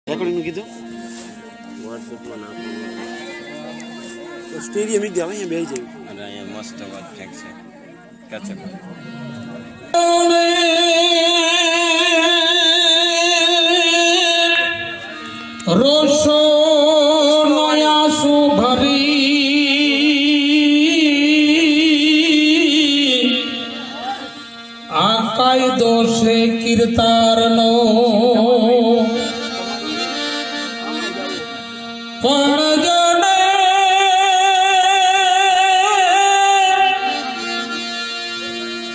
recording કીધું વોટ્સએપમાં નાખો તો સ્ટેડિયમ ઈ દેવા અહીંયા બેસી જાય અને અહીંયા મસ્ત વાત ફેંક છે કાચે રોશો નયા સુભરી આ કાયદો છે કીર્તારનો પણ જને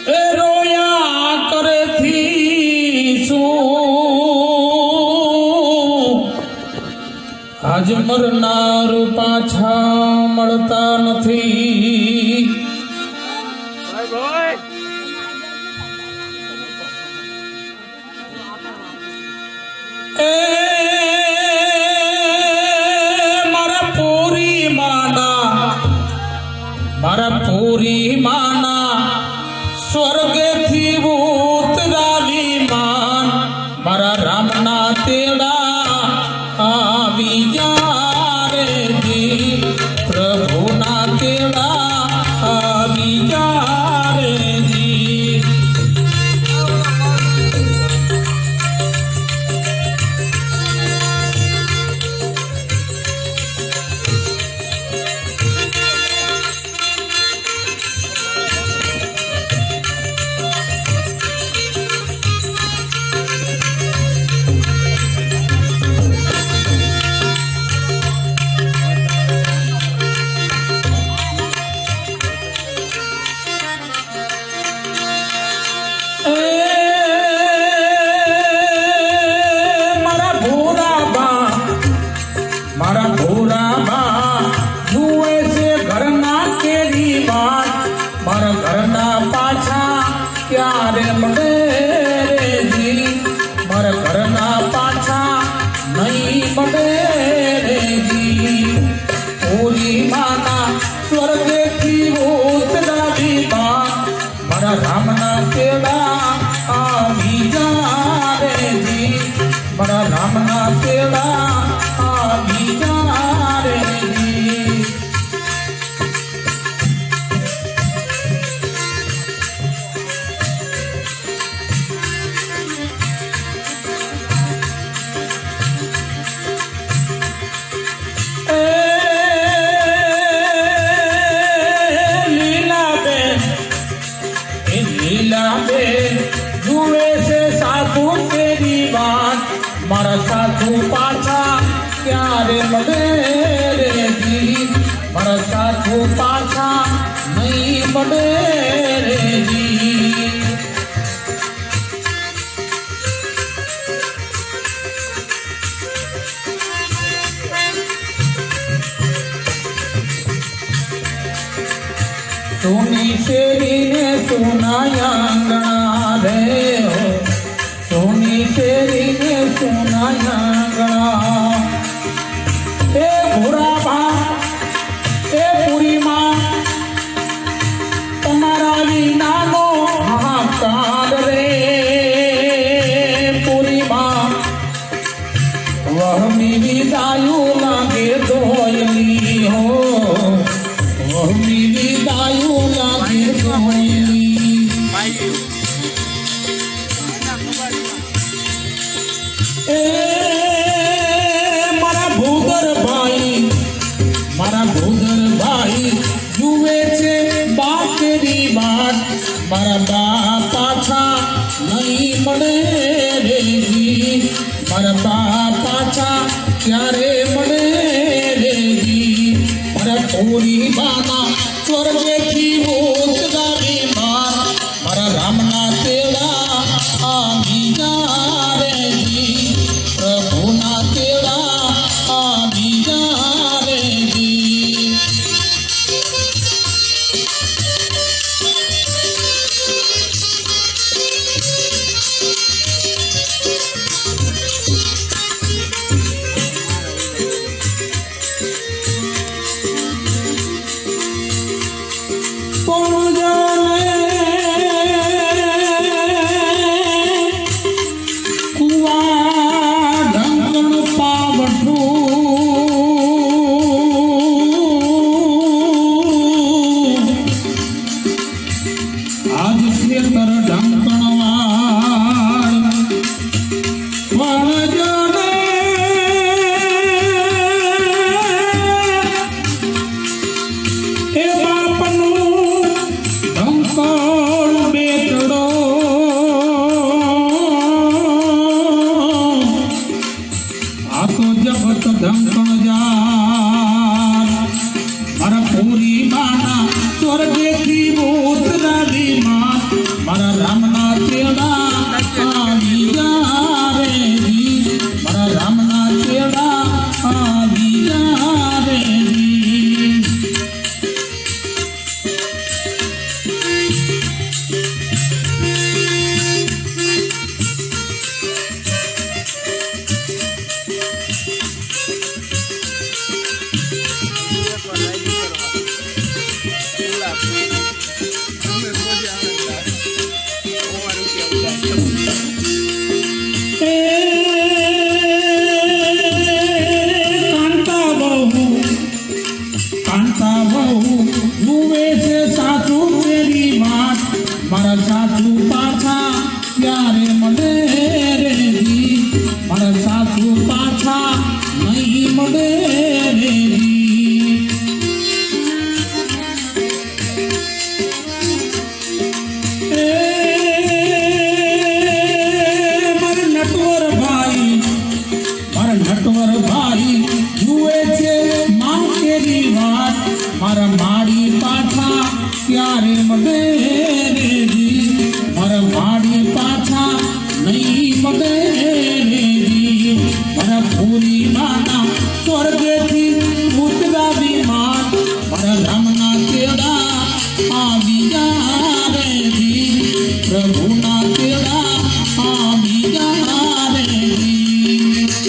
એ રોયા કરેથી શું આજ મરનાર પાછા મળતા નથી એ મારા પૂરી માના સ્વર્ગેથી ઉતરાવી માન મારા રામના તેડા આવી જા રે જી પ્રભુના તેડા આવી જા રે જી મારા ભોળાબા જુએ છે ઘરના કેરી વાત મારા ઘરના પાછા ક્યારે મળે રે જી મારા ઘરના પાછા નહીં મળે રે જી પૂરી માના સ્વર્ગેથી ઉતરાવી વાત મારા રામના તેડા આવી જા રે જી મારા રામના તેડા આવી જા રે જી લીલાબેન જુએ છે સાધુ તેરી વાત મારા સાધુ પાછા ક્યારે મળે રે જી મારા સાધુ પાછા નહીં મળે રે જી સોની શેરીને સોનાયા આંગણા રે હો સોની શેરીને સોનાયા આંગણા એ ભોળાબા એ પૂરીમાં તમારા વિનાનો હાહાકાર રે પૂરીમાં વહમી વિદાયું લાગે ધોયલી હો વહમી વિદાયું લાગે ધોયલી એ મારા ભૂદર ભાઈ જુએ છે બાપરી વાત મારા બા પાછા નહીં મળે રે જી મારા બા પાછા ક્યારે મળે રે જી મારા પૂરી બાના સ્વર્ગેથી ઉતરાવી માન મારા રામના તેડા આવી જા રે જી પ્રભુના તેડા આવી જા રે જી ધંકણજાર મારા પૂરી માના સ્વર્ગેથી ઉતરાવી માં મારા રામના ચેડા આવી જા રે જી મારા રામના ચેડા આવી જા રે જી મારા સાસુ પાછા ક્યારે મળે રે જી મારા સાસુ પાછા નહીં મળે રે જી મારા નટવર ભાઈ જુએ છે માં કેરી વાત મારા માડી પાછા ક્યારે મળે રે જી મારા માડી પાછા નહીં મળે રે જી મારા પૂરી માના સ્વર્ગેથી ઉતરાવી માં મારા રામના તેડા આવી જા રે જી પ્રભુના તેડા આવી જા રે જી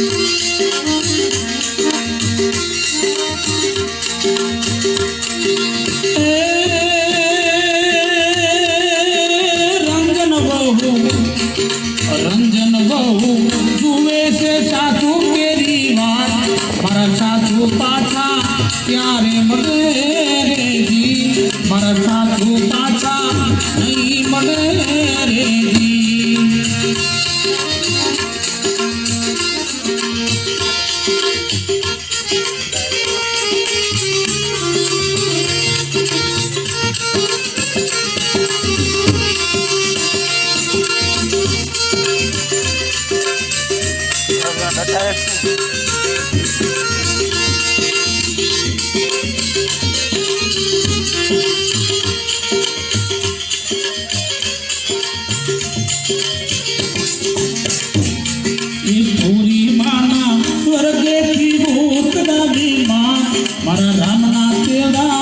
રંજન બહુ જુએ છે સાસુ કેરી વાત મારા સાસુ પાછા ક્યારે મળે રે જી મારા સાસુ પાછા નહીં મળે રે જી પૂરી માના સ્વર્ગેથી ઉતરાવી માં મારા રામના તેડા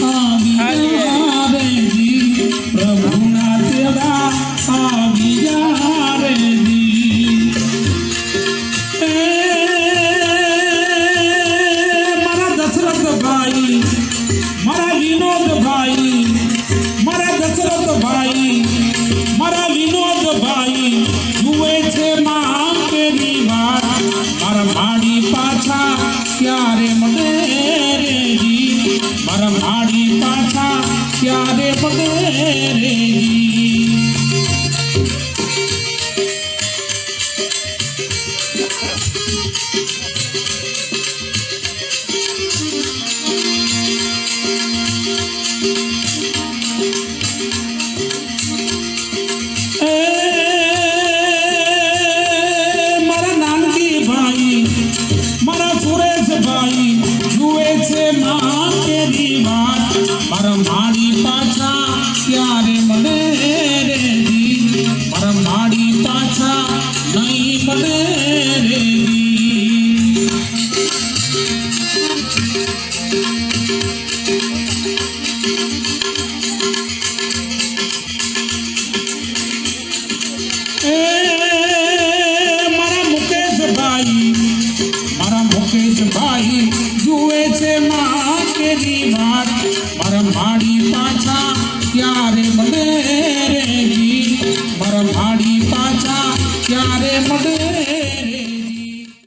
આવી જા રે જી પ્રભુના તેડા આવી જા રે જી મારા દશરથભાઈ મારા વિનોદભાઈ મારા દશરથભાઈ મારા વિનોદભાઈ જુએ છે માં કેરી વાત મારા માડી પાછા ક્યારે મળે રે જી મારા માડી પાછા ક્યારે મળે રે જી મારા નાનકી ભાઈ મારા સુરેશભાઈ જુએ છે માં કેરી વાત મારા માડી